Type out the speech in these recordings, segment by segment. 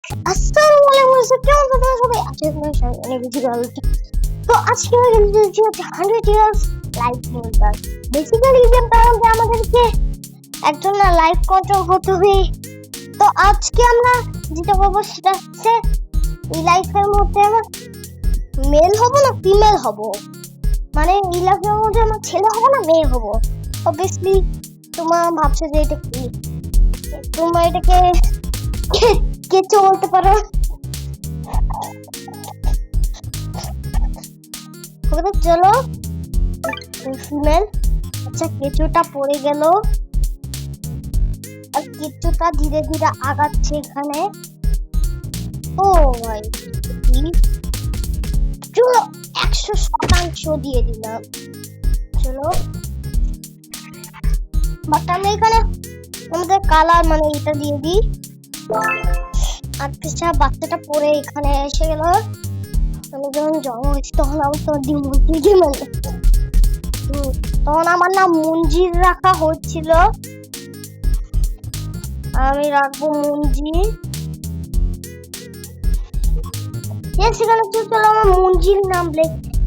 আসসালামু আলাইকুম কেমন তোমরা সবাই আজকে তোমার সাথে অনেক ভিডিও আলোচনা তো আজকে আমরা কিন্তু হচ্ছে 100 ইয়ার্স লাইফ মোল্ডার বেসিক্যালি গেমটা আমাদেরকে একজন না লাইফ কন্ট্রোল করতে হবে তো আজকে আমরা যেটা করবো সেটা হচ্ছে এই লাইফের মধ্যে আমরা মেল হব না ফিমেল হব মানে এই লাইফের মধ্যে আমরা ছেলে হব না মেয়ে হব অবভিয়াসলি তোমরা ভাবছো যে এটা কি তোমরা এটাকে কেচো বলতে পারো চলো ফিমেল আচ্ছা কেঁচোটা পড়ে গেল আর কেঁচোটা ধীরে ধীরে আগাচ্ছে এখানে ও ভাই চলো 100% দিয়ে দিলাম চলো বাট আমরা এখানে আমাদের কালার মানে এটা দিয়ে দিই আচ্ছা বাচ্চাটা পরে এখানে এসে গেল আমি যখন জন্ম হয়েছি তখন আমি তো তখন আমার নাম মঞ্জির রাখা হচ্ছিল আমি রাখবো মঞ্জির সেখানে চলো আমার মঞ্জির নাম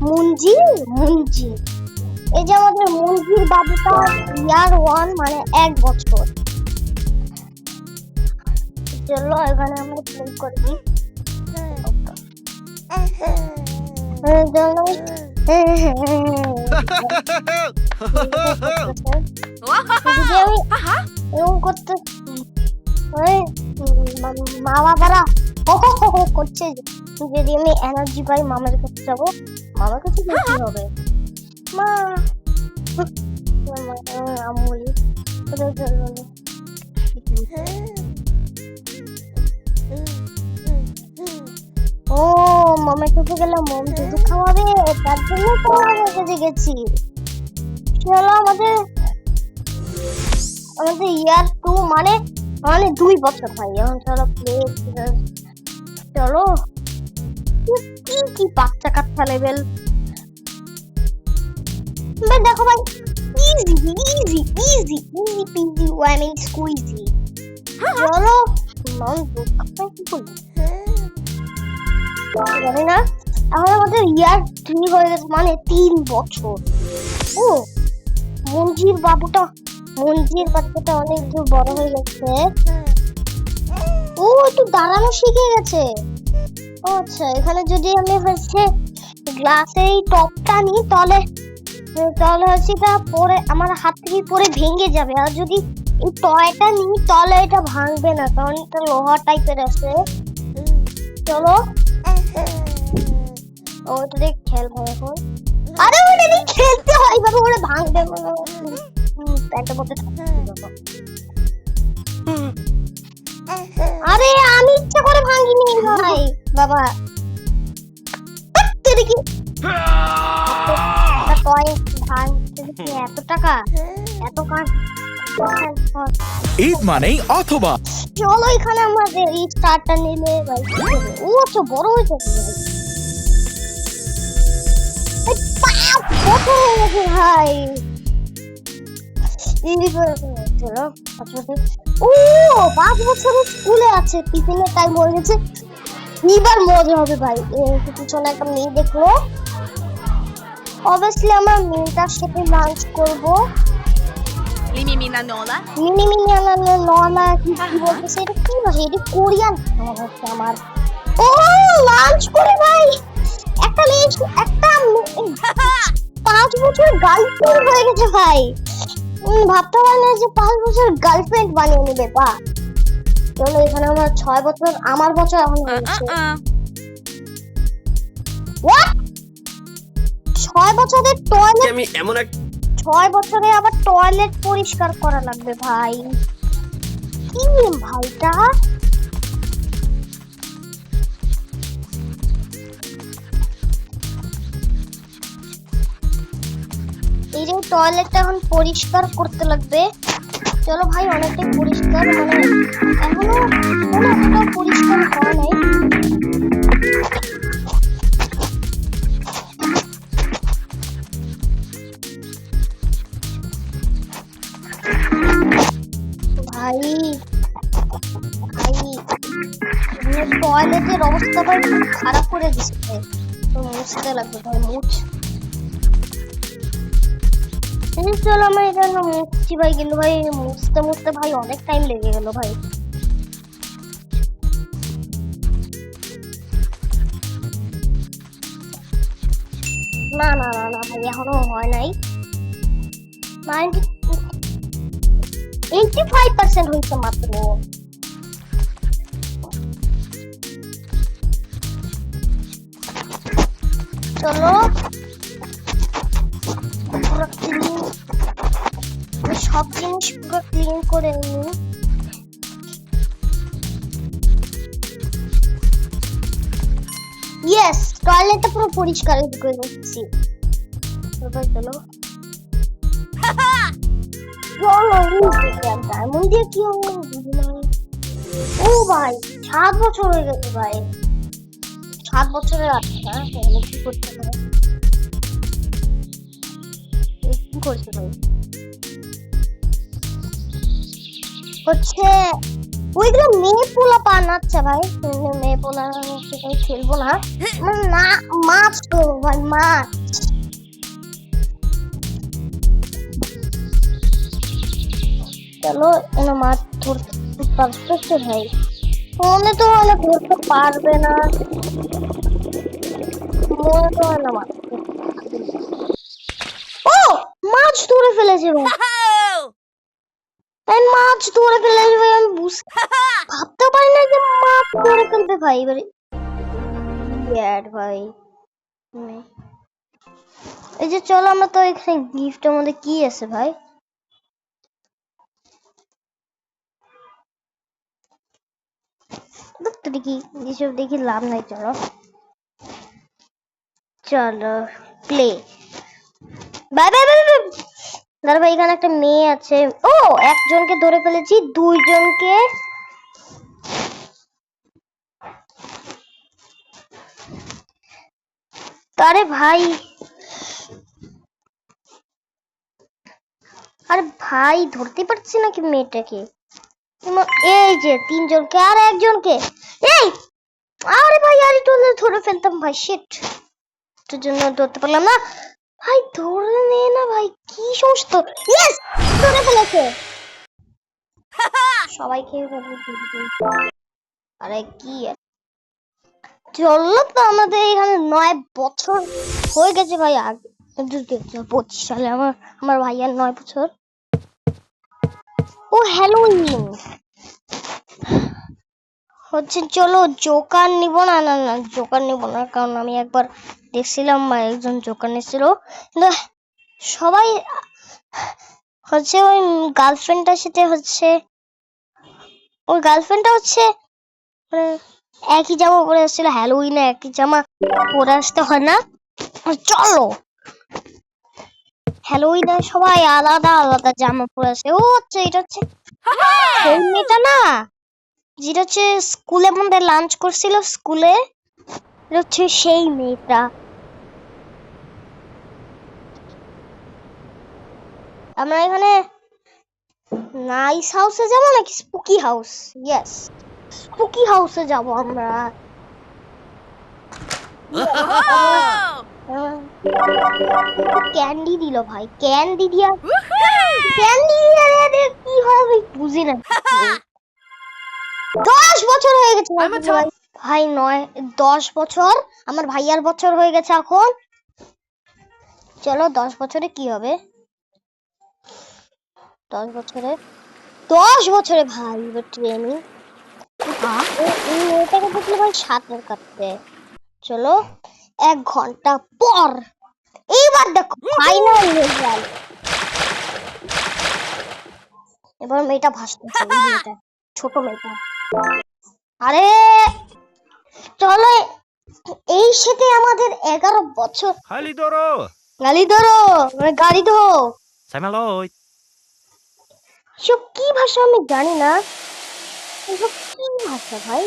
মঞ্জির মঞ্জির এই যে আমাদের মঞ্জির বাবুটা ইয়ার 1 মানে 1 বছর চলো এখানে আমরা প্লে করে দিই মা বাবারা করছে যদি আমি এনার্জি পাই মামার কাছে যাবো মামার কাছে যেতে হবে মা আমুলি ও মামা কাছে গেলাম মম দুধ খাওয়াবে তার জন্য তো মামার কাছে গেছি চলো আমাদের ইয়ার 2 মানে 2 বছর ভাই এখন চলো প্লে চলো কি বাচ্চা কাচ্চা লেভেল দেখো ভাই ইজি পিজি ওয়ান স্কুইজি চলো মম দুধ খাওয়াবে কি করবো জানি না এখন আমাদের ইয়ার 3 হয়ে গেছে মানে 3 বছর ও মঞ্জির বাচ্চাটা অনেক দূর বড় হয়ে গেছে ও একটু দাঁড়ানো শিখে গেছে আচ্ছা এখানে যদি আমি হচ্ছে গ্লাসে এই টপটা নিই তাহলে হচ্ছে এটা পরে আমার হাত থেকে পরে ভেঙে যাবে আর যদি এই টয়টা নিই তাহলে এটা ভাঙবে না কারণ এটা লোহা টাইপের আছে চলো ওটা দিয়ে খেলবো এখন আরে ওটা দিয়ে খেলতে হয় বাবা ওটা ভাঙবে প্যান্টটা পড়তে আরে আমি ইচ্ছা করে ভাঙিনি ভাই বাবা দেখি ভাঙতে দেখি এত টাকা এত কাজ ঈদ মানেই অথবা চলো এখানে আমাদের এই স্টারটা নিলে ভাই ও তো বড় হয়ে যাবে ভাই চলো 5 বছরের স্কুলে আছে টিফিনের টাইম হয়ে গেছে এবার মজা হবে ভাই পিছনে একটা মেয়ে দেখলো অবভিয়াসলি আমরা মেয়েটার সাথে লাঞ্চ করবো Minimina Nola কি বলতেছে এটা কি ভাষা এটা কোরিয়ান আমার ও লাঞ্চ করে ভাই একটা মেয়ে 5 বছর গার্লফ্রেন্ড হয়ে গেছে ভাই ভাবতে পারি না যে 5 বছর গার্লফ্রেন্ড বানিয়ে নেবে বা চলো এখানে আমার 6 বছর আমার বছর এখন হয়েছে হোয়াট 6 বছরের টয়লেট আমি এমন এক 6 বছরে আবার টয়লেট পরিষ্কার করা লাগবে ভাই কি ভাইটা এই যে টয়লেটটা এখন পরিষ্কার করতে লাগবে চলো ভাই অনেকটাই পরিষ্কার মানে এখনো অতটা পরিষ্কার হয় নাই ভাই ভাই টয়লেটের অবস্থা ভাই খুব খারাপ করে দিচ্ছে ভাই। তো মুছতে লাগবে ভাই, চলো আমরা এটা মুছছি ভাই, কিন্তু ভাই মুছতে মুছতে ভাই অনেক টাইম লেগে গেল ভাই। না না না না ভাই, এখনো হয় নাই। 85% হয়েছে মাত্র। চলো পুরো ক্লিন, সব জিনিস পুরো ক্লিন করে নিই। ইয়েস, টয়লেটটা পুরো পরিষ্কার করে নিচ্ছি। চলো ডায়মন্ড দিয়ে কি হবে বুঝি না। ও ভাই 7 বছর হয়ে গেছে ভাই, 7 বছরের আচ্ছা কি করতে হবে, কি করছে ভাই হচ্ছে ওইগুলো মেয়ে পোলা পান। আচ্ছা ভাই মেয়ে পোলা সেটাই খেলবো না, না মাছ তো ভাই, মাছ। চলো এনে মাছ ধরতে পারতেছে ভাই, মনে তো হয় না ধরতে পারবে না, মনে তো হয় না মাছ। ও মাছ ধরে ফেলেছে ভাই, মাছ ধরে ফেলেছে ভাই, আমি ভাবতে পারি না যে মাছ ধরে ফেলবে ভাই। এবারে ভাই এই যে চলো আমরা তো এখানে গিফটের মধ্যে কি আছে ভাই, দেখি এসব দেখি লাভ নাই। চলো চলো play, bye bye bye bye. দাদা ভাই এখানে একটা মেয়ে আছে। ও একজনকে ধরে ফেলেছি, দুইজনকে। আরে ভাই, আরে ভাই ধরতে পারছি না কি মেয়েটাকে। এই যে 3 জনকে আর একজনকে, এই আরে ভাই আর একটু ধরে ফেলতাম ভাই, শিট, তোর জন্য ধরতে পারলাম না ভাই। ধরে নে না ভাই, কি সমস্যা। ইয়েস ধরে ফেলেছে, সবাইকে। আরে কি চললো তো, আমাদের এখানে 9 বছর হয়ে গেছে ভাই। আগে 2025 সালে আমার আমার ভাইয়ার 9 বছর। ও হ্যালোউইন হচ্ছে, চলো জোকার নিব না। না না জোকার নিব না, কারণ আমি একবার দেখছিলাম একজন জোকার নিছিল, কিন্তু সবাই হচ্ছে ওই গার্লফ্রেন্ডটার সাথে হচ্ছে, ওই গার্লফ্রেন্ডটা হচ্ছে মানে একই জামা পরে আসছিল, হ্যালোউইনে একই জামা পরে আসতে হয় না। চলো হ্যালোউইনে সবাই আলাদা আলাদা জামা পরে আসে। ও আচ্ছা এটা হচ্ছে সেই মেয়েটা না, যেটা হচ্ছে স্কুলে আমাদের লাঞ্চ করছিল স্কুলে, এটা হচ্ছে সেই মেয়েটা। আমরা এখানে নাইস হাউসে যাবো নাকি স্পুকি হাউস? ইয়েস স্পুকি হাউসে যাব আমরা। ক্যান্ডি দিল ভাই, ক্যান্ডি দিয়া ক্যান্ডি কি হবে বুঝি না। 10 বছর হয়ে গেছে ভাই, 10 বছর আমার ভাইয়ার বছর হয়ে গেছে এখন। চলো 10 বছরে কি হবে, 10 বছরে ভাই এবার ট্রেনিং এটাকে দেখলে ভাই সাঁতার কাটতে। চলো 1 ঘন্টা পর এইবার দেখো ফাইনাল রেজাল্ট। এবার মেয়েটা ভাসতেছে, মেয়েটা ছোট মেয়েটা। আরে চলো এই সাথে আমাদের 11 বছর। Halli Doro! গাড়ি ধরো, গাড়ি ধরো। Säg mig lojt! সব কি ভাষা আমি জানি না, এসব কি ভাষা ভাই।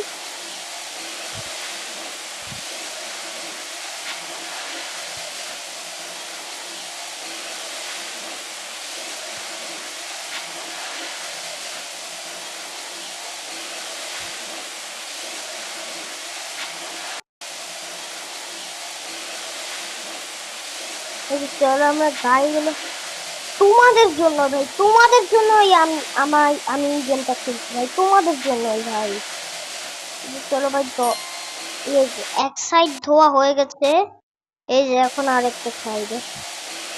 এই যে চলো আমরা গাড়িগুলো তোমাদের জন্য ভাই, তোমাদের জন্যই আমি এই গেমটা খেলছি ভাই, তোমাদের জন্যই ভাই। এই যে চলো ভাই, তো এই যে এক সাইড ধোয়া হয়ে গেছে, এই যে এখন আরেকটা সাইডে,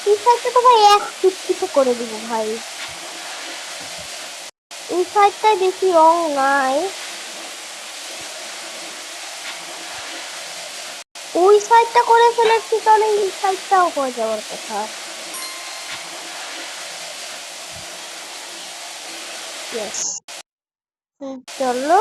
এই সাইডটা তো ভাই এক চুটকিতে করে দিব ভাই। এই সাইডটায় বেশি রং নাই, ওই সাইডটা করে ফেলেছি, তাহলে এই সাইডটাও হয়ে যাওয়ার কথা। ইয়েস, চলো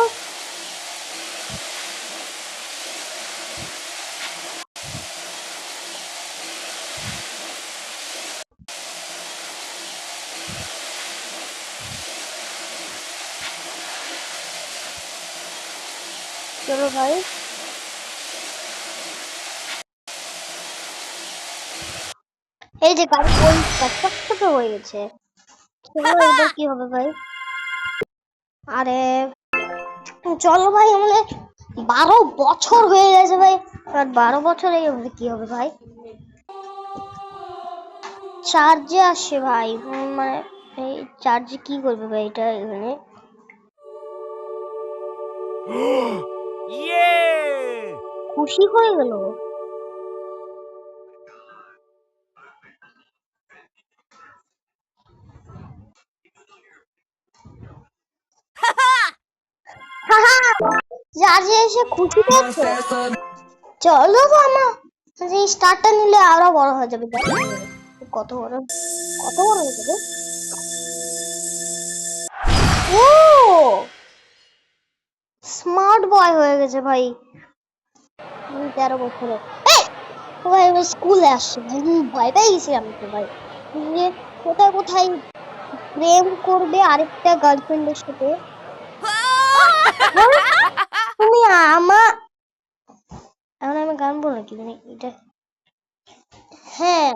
চলো ভাই, এই যে গাড়ি পরিষ্কার চকচকে হয়ে গেছে। চলো এবার কি হবে ভাই? আরে চলো ভাই, আমাদের 12 বছর হয়ে গেছে ভাই, আর 12 বছর এই অবধি কি হবে ভাই? চার্জে আসে ভাই, মানে এই চার্জে কি করবে ভাই এটা এখানে? Yay! খুশি হয়ে গেল। চার্জে এসে খুশি পেয়েছে। চলো তো আমার এই স্টারটা নিলে আরো বড় হয়ে যাবে, দেখো কত বড়, কত বড় হয়ে যাবে। ও স্মার্ট বয় হয়ে গেছে ভাই 13 বছরে। এই, ও ভাই আমি স্কুলে আসছে ভাই, ভয় পেয়ে গেছি আমি তো ভাই, যে কোথায় কোথায় প্রেম করবে আরেকটা গার্লফ্রেন্ডের সাথে। হ্যাঁ? তুমি এখন আমি গান বলো কি জানি এটা, হ্যাঁ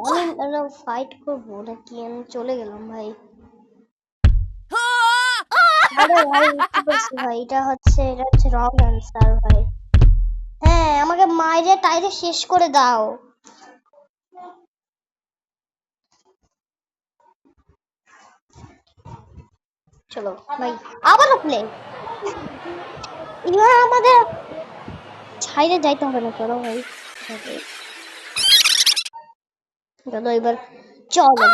আমি ফাইট করবো নাকি, আমি চলে গেলাম ভাই। আরে ভাই বুঝতে পারছি ভাই, এটা হচ্ছে রং অ্যান্সার ভাই। হ্যাঁ আমাকে মাইরে টাইরে শেষ করে দাও। চলো ভাই আবারও প্লে, এবার আমাদের ছাইরে যাইতে হবে না, চলো ভাই। চলো এবার, চলো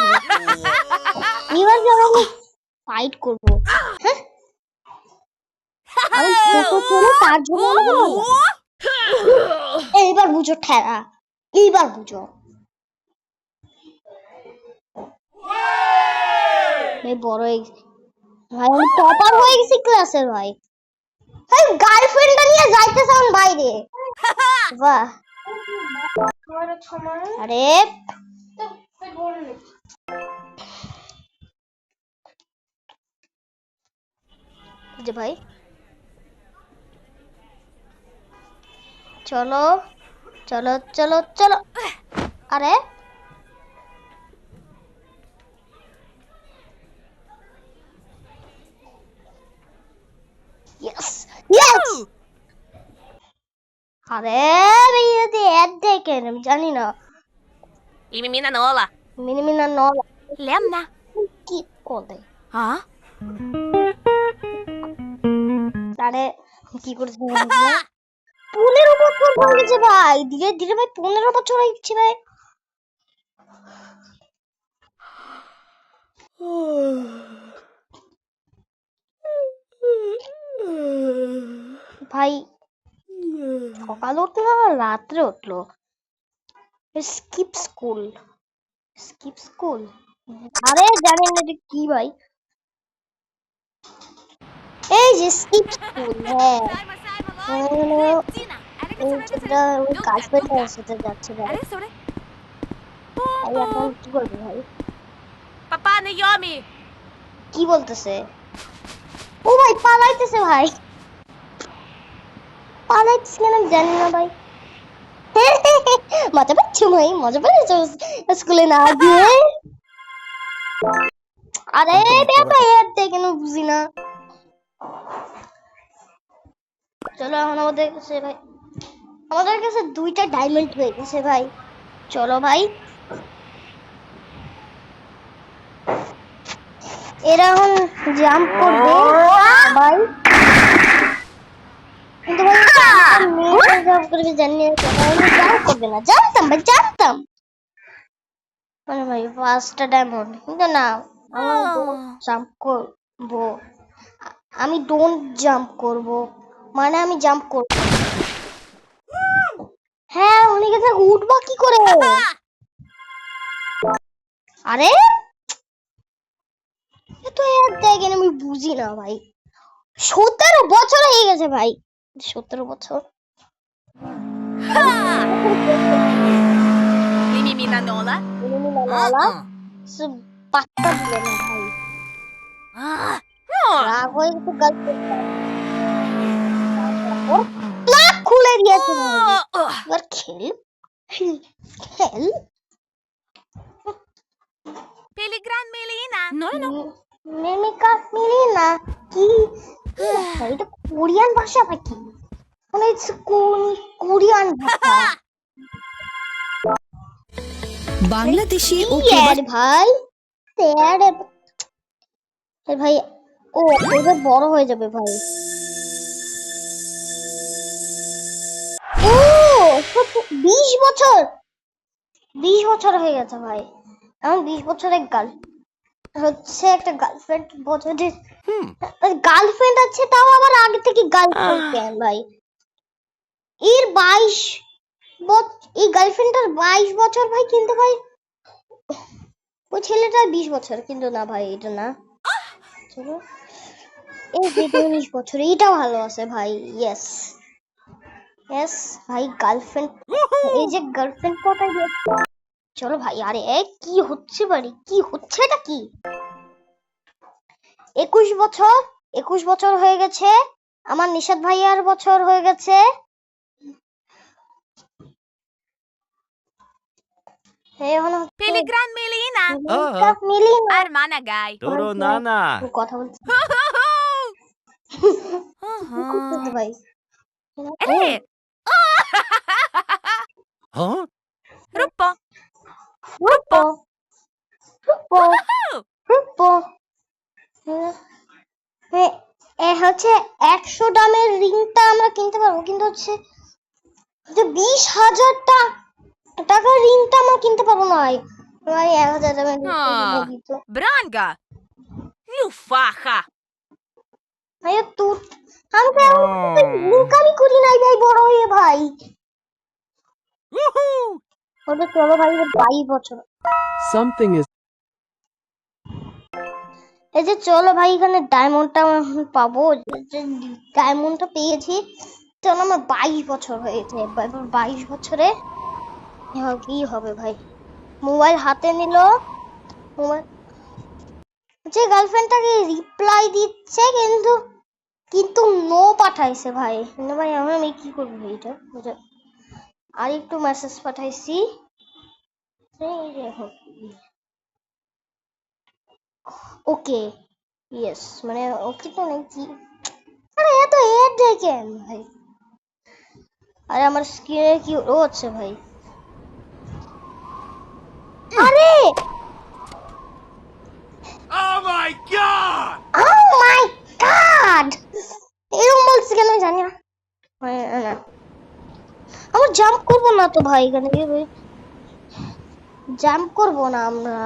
ভাই এবার চলো আমি ফাইট করবো। হ্যাঁ আমি ছোট ছেলে, তার জন্য আমাকে মজা। এইবার বুঝো ঠেলা, এইবার বুঝো ভাই, বড় হয়ে গেছি ভাই, আমি টপার হয়ে গেছি ক্লাসের ভাই। ভাই গার্লফ্রেন্ডটা নিয়ে যাইতেছে এখন বাইরে, বাহ। আরে যে ভাই চলো চলো চলো চলো, আরে ইয়েস ইয়েস, আরে আমি যদি অ্যাড দেখেন আমি জানি না, Elimina Nola. মিনিমিনা নল Lämna. কি করে, Ja? আরে কি করেছে ভাই? 15 বছর হয়ে গেছে ভাই, ধীরে ধীরে ভাই 15 বছর হয়ে গেছে ভাই। ভাই সকাল উঠলো না রাত্রে উঠলো, স্কিপ স্কুল, স্কিপ স্কুল, আরে জানেন না এটা কি ভাই? এই যে স্কিপ স্কুল, হ্যাঁ ওই ছেলেটা ওই গার্লফ্রেন্ডের সাথে যাচ্ছে ভাই। Är det så det? ভাই এখন কি করবে ভাই? Pappa, nu gör vi. কি বলতেছে? ও ভাই পালাইতেছে ভাই, পালাইতেছে কেন আমি জানি না ভাই। মজা পাচ্ছ ভাই, মজা পাচ্ছ স্কুলে না গিয়ে? আরে ভাই এর কেন বুঝি না। চলো এখন আমাদের কাছে 2টা ডায়মন্ড হয়ে গেছে ভাই, চলো ভাই এরা এখন জাম্প করবে ভাই, কিন্তু ভাই মেয়েরা জাম্প করবে জানি না কেন, আমি জাম্প করবে না, জানতাম ভাই জানতাম। মানে ভাই ফার্স্ট ডায়মন্ড, কিন্তু না আমি জাম্প করবো, আমি ডোন্ট জাম্প করব, মানে আমি জাম্প করব। হ্যাঁ উনি কাছে উঠবা কি করে? আরে এত এক জায়গায় আমি বুঝি না ভাই, 17 বছর হয়ে গেছে ভাই, 17 বছর। Mimi Minanola? পাত্তা দিল না ভাই, রাগ হয়ে গেছে গার্লফ্রেন্ড খুলে দিয়েছে ভাই। এবার খেল খেল। Peligran Melina? No, no. মেমিকা মিলি না কি ভাই, এটা কোরিয়ান ভাষা নাকি? মানে কোন কোরিয়ান ভাষা? বাংলাদেশি ও ইয়ার ভাই স্যার এ ভাই, ও এবার বড় হয়ে যাবে ভাই। ও 20 বছর, 20 বছর হয়ে গেছে ভাই, এখন 20 বছরের হচ্ছে একটা গার্লফ্রেন্ড বছরের গার্লফ্রেন্ড আছে, তাও আবার আগে থেকে গার্লফ্রেন্ড কেন ভাই? এর 22 এই গার্লফ্রেন্ডটার 22 বছর ভাই, কিন্তু ভাই ওই ছেলেটার 20 বছর, কিন্তু না ভাই এটা না, চলো এই যে 19 বছর, এটা ভালো আছে ভাই। ইয়েস ইয়েস ভাই গার্লফ্রেন্ড, এই যে গার্লফ্রেন্ড কোথায় গেছে? চলো ভাই, আরে কি হচ্ছে বাড়ি, কি হচ্ছে এটা কি? 21 বছর, 21 বছর হয়ে গেছে, আমার নিশাদ ভাইয়ার বছর হয়ে গেছে। Peligran Melina? মিলি না Hermana Guy. Toro Nana. কথা বলছি কি করতেছে ভাই? Eh, Huh? Ruppo. রূপো রূপো রূপো হচ্ছে 100 দামের রিংটা আমরা কিনতে পারবো, কিন্তু হচ্ছে যে 20,000 টাকার রিংটা আমরা কিনতে পারবো না ভাই। ভাই 1,000 দামের রিংটা দিত Branga. Lufaja. ভাই, তুই আমি তো ইনকামই করি নাই ভাই বড় হয়ে ভাই। Woohoo! ওটা চলো ভাই 22 বছর, Something is এই যে চলো ভাই এখানে ডায়মন্ডটা পাবো, ডায়মন্ডটা পেয়েছি, চলো আমার 22 বছর হয়েছে, এবার 22 বছরে কি হবে ভাই? মোবাইল হাতে নিল, মোবাইল যে গার্লফ্রেন্ডটাকে রিপ্লাই দিচ্ছে, কিন্তু কিন্তু নো পাঠাইছে ভাই, কিন্তু ভাই আমি কি করবো এটা? আর একটু মেসেজ পাঠাইছি, ওকে ইয়েস, মানে ওকে তো নাকি, আরে এত এড দেয় কেন ভাই? আরে আমার স্ক্রিনে কি ও হচ্ছে ভাই? আরে Oh my god! Oh my god, এরকম বলছে কেন আমি জানি না। না আমরা জাম্প করবো না তো ভাই, এখানে জাম্প করবো না আমরা,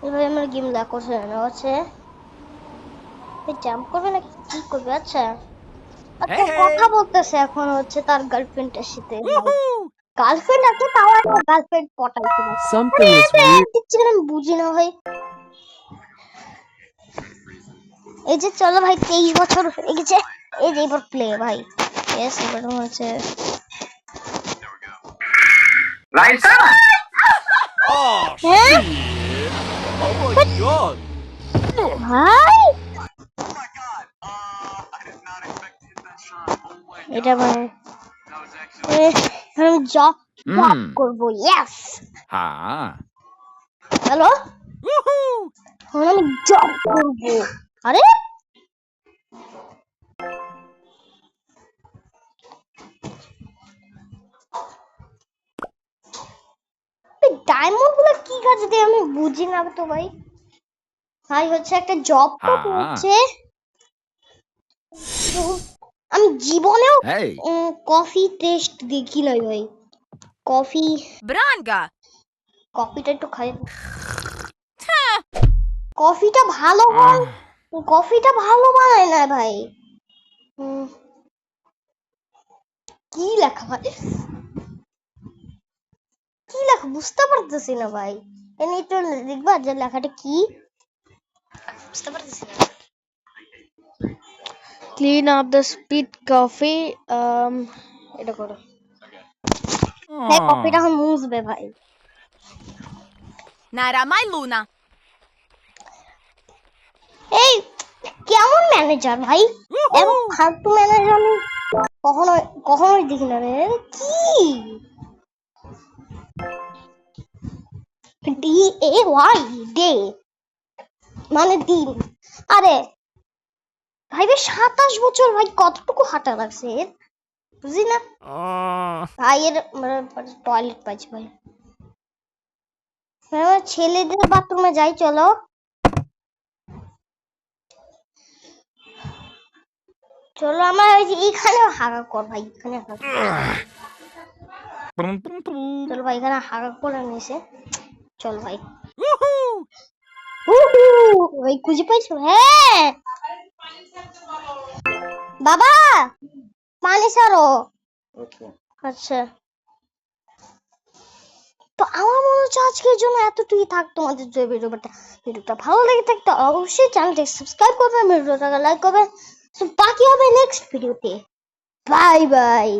এভাবে আমরা গেম লা করছে না হচ্ছে জাম্প করবে না কি করবে? আচ্ছা আচ্ছা Hey, hey. কথা বলতেছে এখন হচ্ছে তার গার্লফ্রেন্ডের সাথে, Woohoo! গার্লফ্রেন্ড আছে তাও একটা গার্লফ্রেন্ড পটাইছে না, something is weird. আমি বুঝি না ভাই। এই যে চলো ভাই 23 বছর হয়ে গেছে, এই যে এবার প্লে ভাই, ইয়েস এবার হচ্ছে Oh, হ্যাঁ oh my god! ভাই, এটা ভাই আমি জব করবো, ইয়েস Ah. Hello, Woohoo! আমি জব করবো। আরে ডায়মন্ড গুলো কি কাজে দেয় আমি বুঝি না তো ভাই। ভাই হচ্ছে একটা জব হ্যাঁ। করছে। তো আমি জীবনেও Hey. কফি টেস্ট দেখি নাই ভাই। Branga. কফিটা একটু খাই। কফিটা ভালো হয়, কফিটা ভালো বানায় না ভাই। উম, কি লেখা ভাই, কি লেখা বুঝতে পারতেছি না ভাই। এনে একটু দেখবা যে লেখাটা কি, বুঝতে পারতেছি না। Clean up the speed coffee. এটা করো। হ্যাঁ কফিটা এখন মুছবে ভাই। Nara mai luna. এই কেমন ম্যানেজার ভাই, এমন ফালতু ম্যানেজার আমি কখনোই দেখি না রে। কি ডি এ ওয়াই ডে মানে দিন। আরে ভাই 27 বছর ভাই, কতটুকু হাঁটা লাগছে এর, বুঝি না ভাই। এর টয়লেট পাইছি ভাই। হ্যাঁ ছেলেদের বাথরুমে যাই চলো। চলো আমার ওই যে এইখানে হাগা কর ভাই, এখানে হাগা কর। চলো ভাই এখানে হাগা করে নিয়েছে, চল ভাই। Woohoo! উহু, ওই খুঁজে পাইছো? হ্যাঁ বাবা পানি ছাড়ো। আচ্ছা তো আমার মনে হচ্ছে আজকের জন্য এতটুকুই থাক। তোমাদের যদি ভিডিওটা ভালো লেগে থাকে তো অবশ্যই চ্যানেলটি সাবস্ক্রাইব করবেন, ভিডিওটাকে লাইক করবেন। বাকি হবে নেক্সট ভিডিওতে। Bye bye.